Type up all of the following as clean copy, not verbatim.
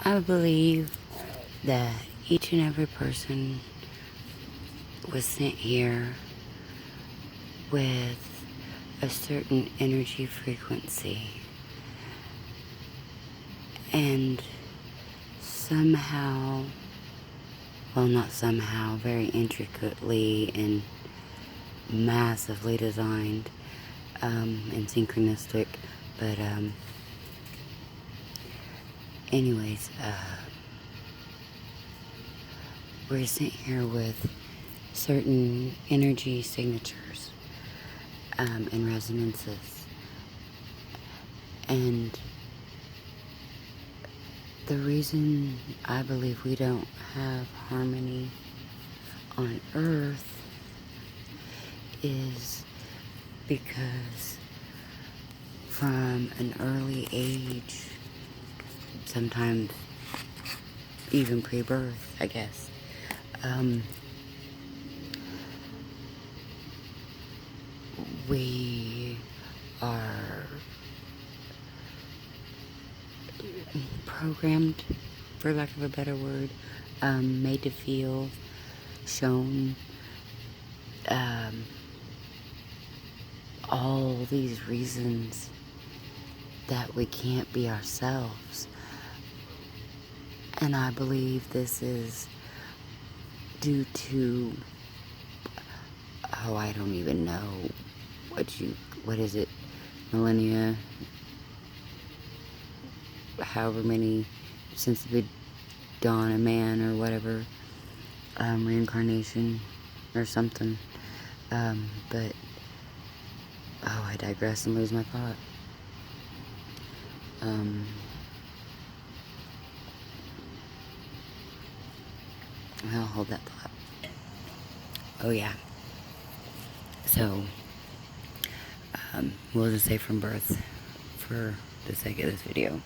I believe that each and every person was sent here with a certain energy frequency, and somehow, well, not somehow, very intricately and massively designed and synchronistic, but anyways, we're sent here with certain energy signatures and resonances, and the reason I believe we don't have harmony on Earth is because from an early age, sometimes even pre-birth, I guess, we are programmed, for lack of a better word, made to feel, shown, all these reasons that we can't be ourselves. And I believe this is due to, I don't even know what is it, millennia, however many since the dawn of man or whatever, reincarnation or something, but I digress and lose my thought. I'll hold that thought. Oh yeah, so we'll just say from birth for the sake of this video.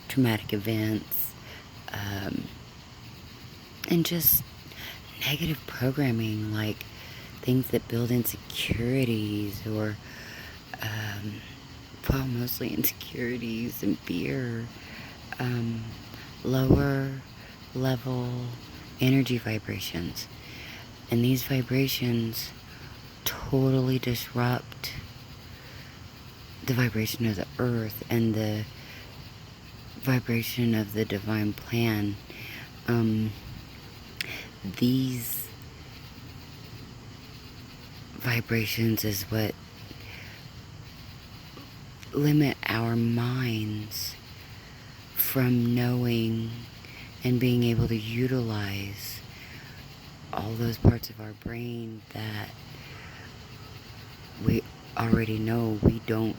Traumatic events, and just negative programming, like things that build insecurities or, well, mostly insecurities and fear, lower level energy vibrations. And these vibrations totally disrupt the vibration of the earth and the vibration of the divine plan. These vibrations is what limit our minds from knowing and being able to utilize all those parts of our brain that we already know we don't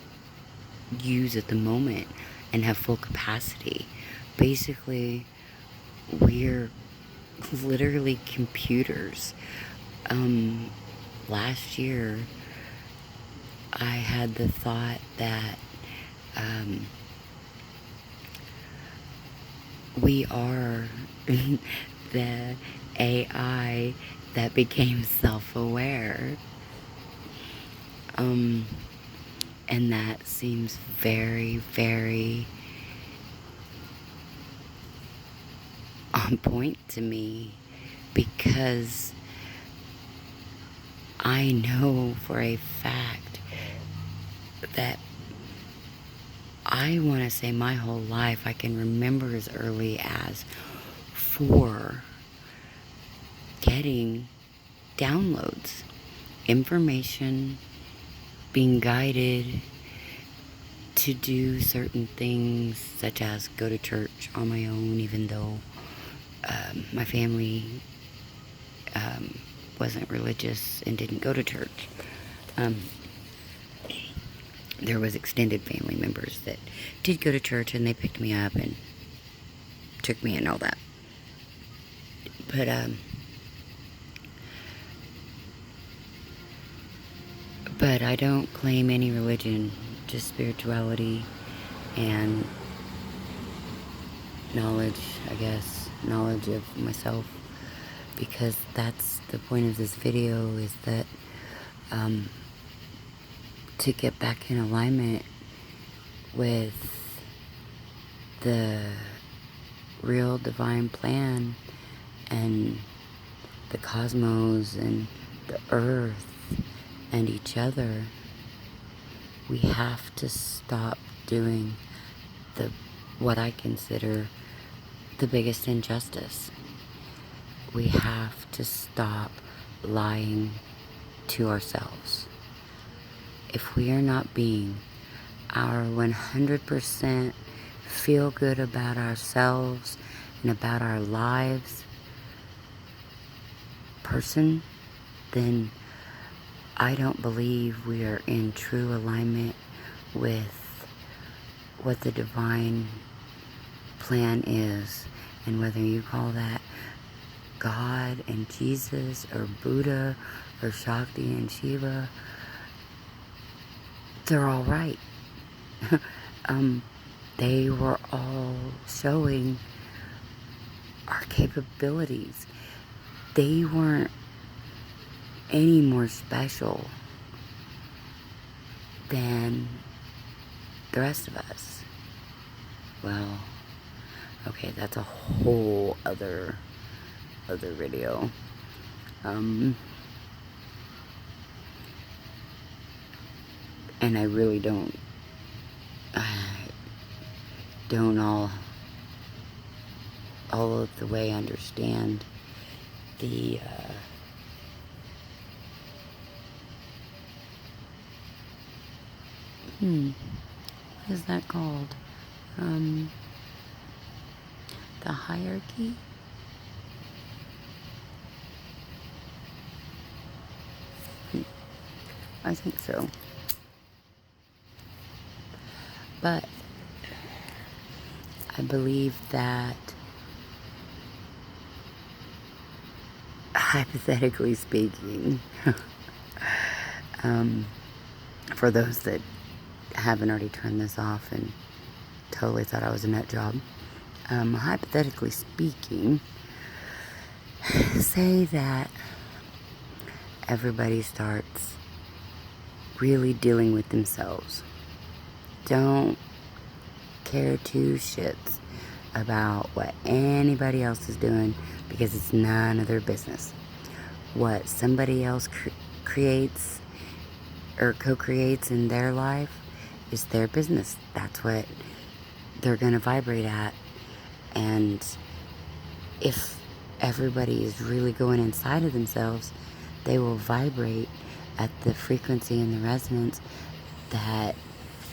use at the moment and have full capacity. Basically, we're literally computers. Last year, I had the thought that we are the AI that became self-aware. And that seems very, very on point to me, because I know for a fact that I want to say my whole life, I can remember as early as 4 getting downloads, information, being guided to do certain things, such as go to church on my own, even though my family wasn't religious and didn't go to church. There was extended family members that did go to church, and they picked me up and took me and all that. But I don't claim any religion, just spirituality and knowledge, I guess, knowledge of myself, because that's the point of this video, is that to get back in alignment with the real divine plan and the cosmos and the earth and each other, we have to stop doing what I consider the biggest injustice. We have to stop lying to ourselves. If we are not being our 100% feel good about ourselves and about our lives person, then I don't believe we are in true alignment with what the divine plan is. And whether you call that God and Jesus or Buddha or Shakti and Shiva, they're all right. They were all showing our capabilities. They weren't any more special than the rest of us. Well, okay, that's a whole other video. And I really don't all of the way understand the what is that called? The hierarchy? I think so. But I believe that, hypothetically speaking, for those that haven't already turned this off and totally thought I was a nut job, hypothetically speaking, say that everybody starts really dealing with themselves. Don't care two shits about what anybody else is doing because it's none of their business. What somebody else creates or co-creates in their life is their business. That's what they're going to vibrate at. And if everybody is really going inside of themselves, they will vibrate at the frequency and the resonance that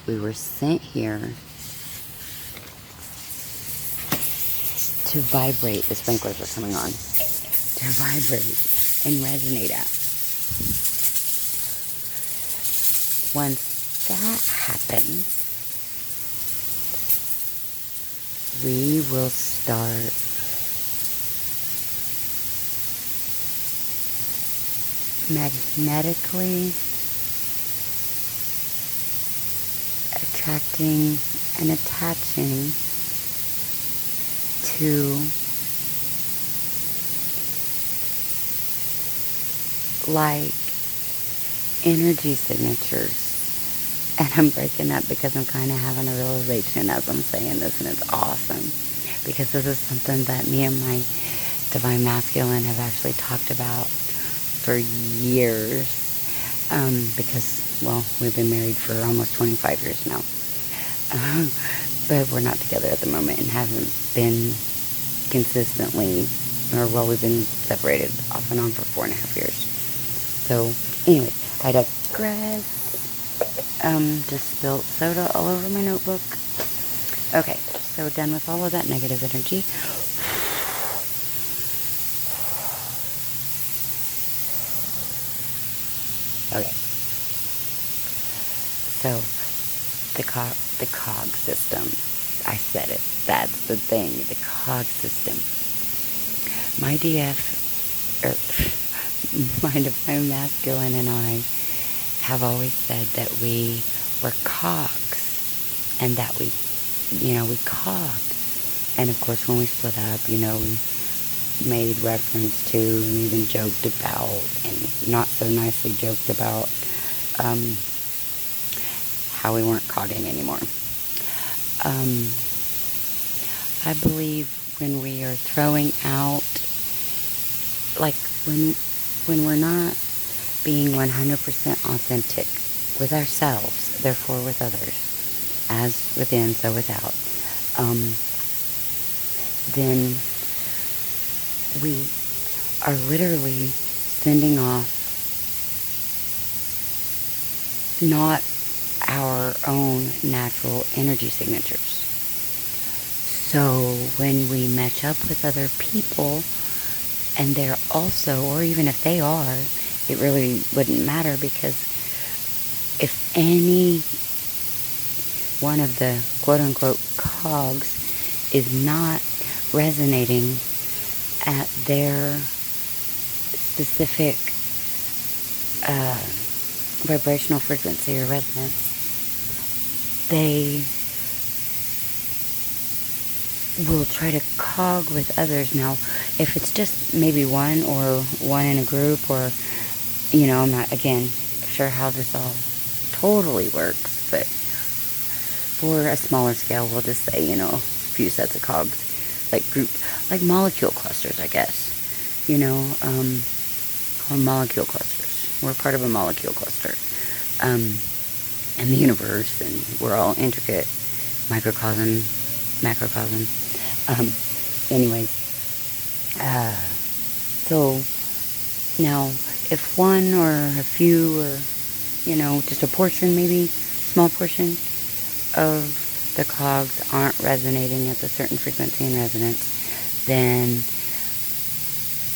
we were sent here to vibrate. The sprinklers are coming on. To vibrate and resonate at. Once that happens, we will start magnetically attracting and attaching to like energy signatures. And I'm breaking up because I'm kind of having a realization as I'm saying this, and it's awesome because this is something that me and my divine masculine have actually talked about for years. Because, well, we've been married for almost 25 years now. But we're not together at the moment and haven't been consistently, we've been separated off and on for 4.5 years. So, anyway, I digress. Just spilled soda all over my notebook. Okay, so done with all of that negative energy. Okay. So, the Cog System. I said it. That's the thing. The Cog System. My my divine masculine and I have always said that we were cogs, and that we cogged. And of course, when we split up, we made reference to and even joked about, and not so nicely joked about, how we weren't cogging anymore. I believe when we are throwing out, like when we're not being 100% authentic with ourselves, therefore with others, as within, so without, then we are literally sending off not our own natural energy signatures. So when we match up with other people and they're also, or even if they are, it really wouldn't matter, because if any one of the quote-unquote cogs is not resonating at their specific vibrational frequency or resonance, they will try to cog with others. Now, if it's just maybe one or one in a group, or, I'm not, again, sure how this all totally works, but for a smaller scale, we'll just say, a few sets of cogs, like like molecule clusters, I guess, called molecule clusters. We're part of a molecule cluster, in the universe, and we're all intricate, microcosm, macrocosm. Anyways, so now if one or a few, or, just a portion, maybe small portion of the cogs aren't resonating at a certain frequency and resonance, then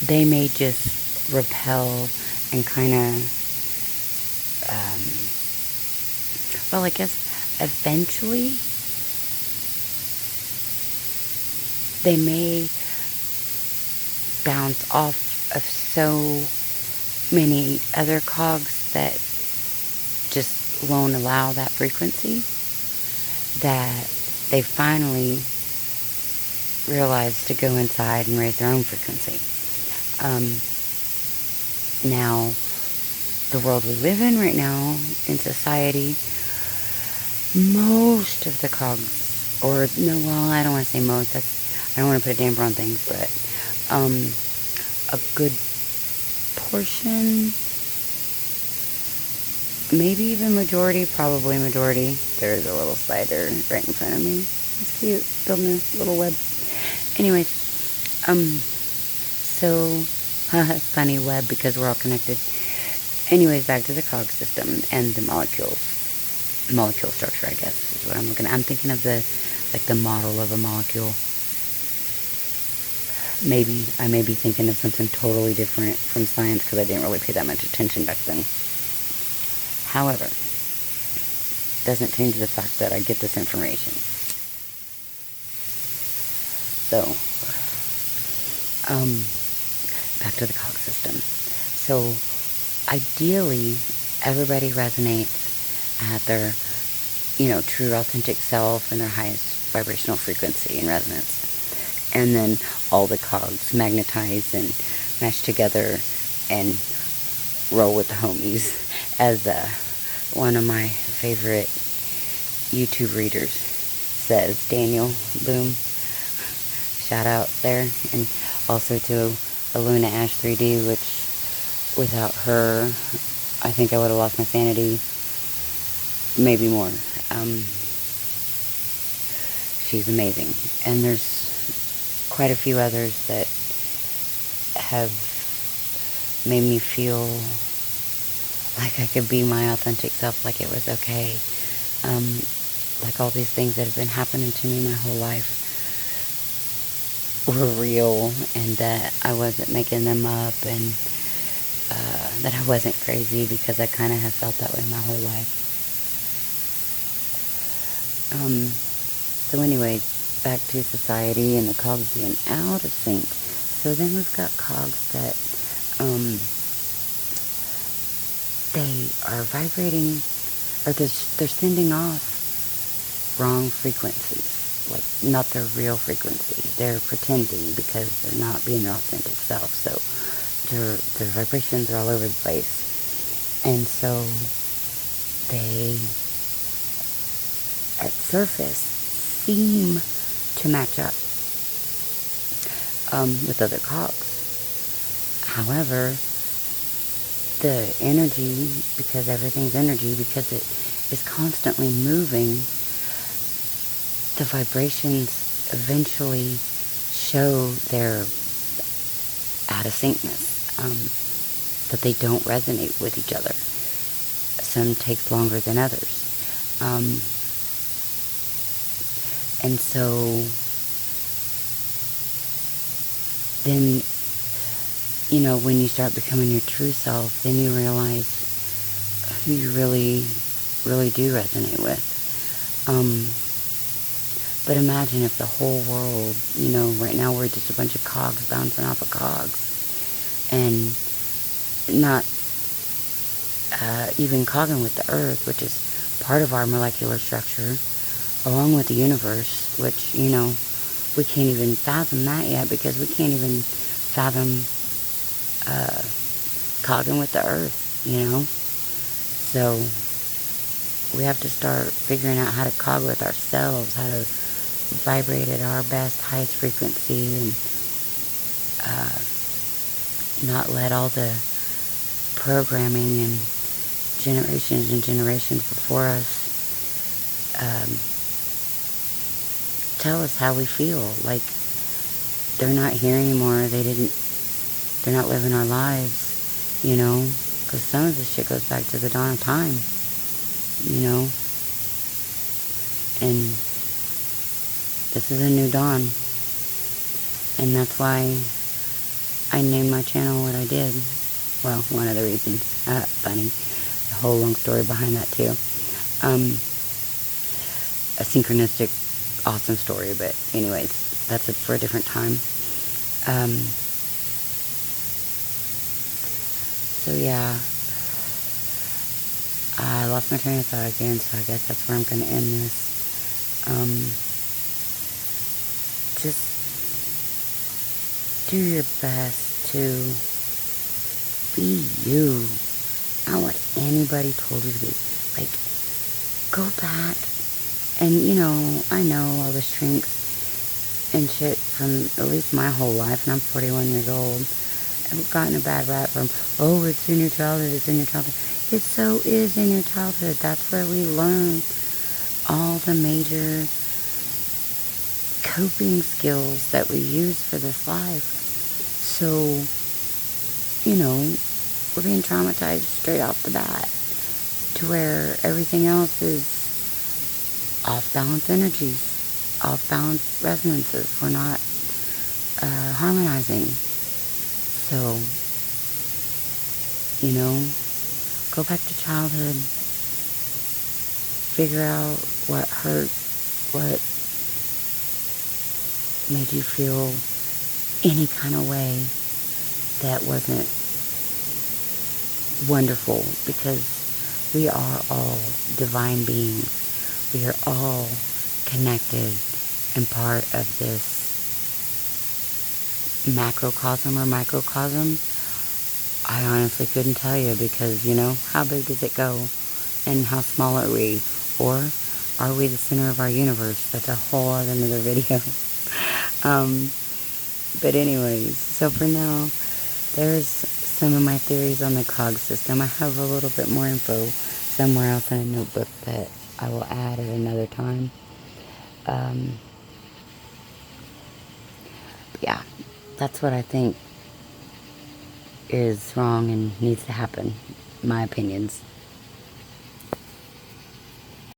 they may just repel and kind of, well, I guess eventually they may bounce off of so many other cogs that just won't allow that frequency, that they finally realize to go inside and raise their own frequency. Now, the world we live in right now, in society, most of the cogs, or no, well, I don't want to say most, I don't want to put a damper on things, but a good portion, maybe even majority, probably majority. There's a little spider right in front of me. It's cute, building a little web. Anyways, so, funny web because we're all connected. Anyways, back to the Cog system and the molecule structure, I guess, is what I'm looking at. I'm thinking of the model of a molecule. Maybe I may be thinking of something totally different from science, because I didn't really pay that much attention back then. However, doesn't change the fact that I get this information. So, back to the Cog system. So, ideally, everybody resonates at their, true authentic self and their highest vibrational frequency and resonance. And then all the cogs magnetize and mesh together and roll with the homies, as one of my favorite YouTube readers says, Daniel Boom. Shout out there. And also to Aluna Ash 3D, which without her, I think I would have lost my sanity. Maybe more. She's amazing. And there's quite a few others that have made me feel like I could be my authentic self, like it was okay. Like all these things that have been happening to me my whole life were real, and that I wasn't making them up, and that I wasn't crazy, because I kind of have felt that way my whole life. So anyways, back to society and the cogs being out of sync. So then we've got cogs that they are vibrating, or they're sending off wrong frequencies, like not their real frequency. They're pretending, because they're not being their authentic self. So their vibrations are all over the place, and so they, at surface, seem to match up. with other cogs. However, the energy, because everything's energy, because it is constantly moving, the vibrations eventually show their out of syncness, that they don't resonate with each other. Some takes longer than others. And so then, when you start becoming your true self, then you realize who you really, really do resonate with. But imagine if the whole world, right now we're just a bunch of cogs bouncing off of cogs. And not even cogging with the earth, which is part of our molecular structure, along with the universe, which, we can't even fathom that yet, because we can't even fathom cogging with the earth, So we have to start figuring out how to cog with ourselves, how to vibrate at our best, highest frequency, and not let all the programming and generations before us tell us how we feel. Like, they're not here anymore. They're not living our lives, because some of this shit goes back to the dawn of time, and this is a new dawn. And that's why I named my channel what I did. Well, one of the reasons. Funny. A whole long story behind that, too. A synchronistic, awesome story. But anyways, that's it for a different time. So, yeah. I lost my train of thought again, so I guess that's where I'm going to end this. Just do your best to be you, not what anybody told you to be. Like, go back and, I know all the shrinks and shit from at least my whole life, and I'm 41 years old. I've gotten a bad rap from, oh, it's in your childhood, it's in your childhood. It so is in your childhood. That's where we learn all the major coping skills that we use for this life. So, we're being traumatized straight off the bat to where everything else is off-balance energies, off-balance resonances. We're not harmonizing. So, go back to childhood, figure out what hurt, what made you feel any kind of way that wasn't wonderful, because we are all divine beings. We are all connected and part of this macrocosm or microcosm. I honestly couldn't tell you, because, how big does it go and how small are we? Or are we the center of our universe? That's a whole other video. But anyways, so for now, there's some of my theories on the Cog system. I have a little bit more info somewhere else in a notebook that I will add at another time. Yeah, that's what I think is wrong and needs to happen. My opinions.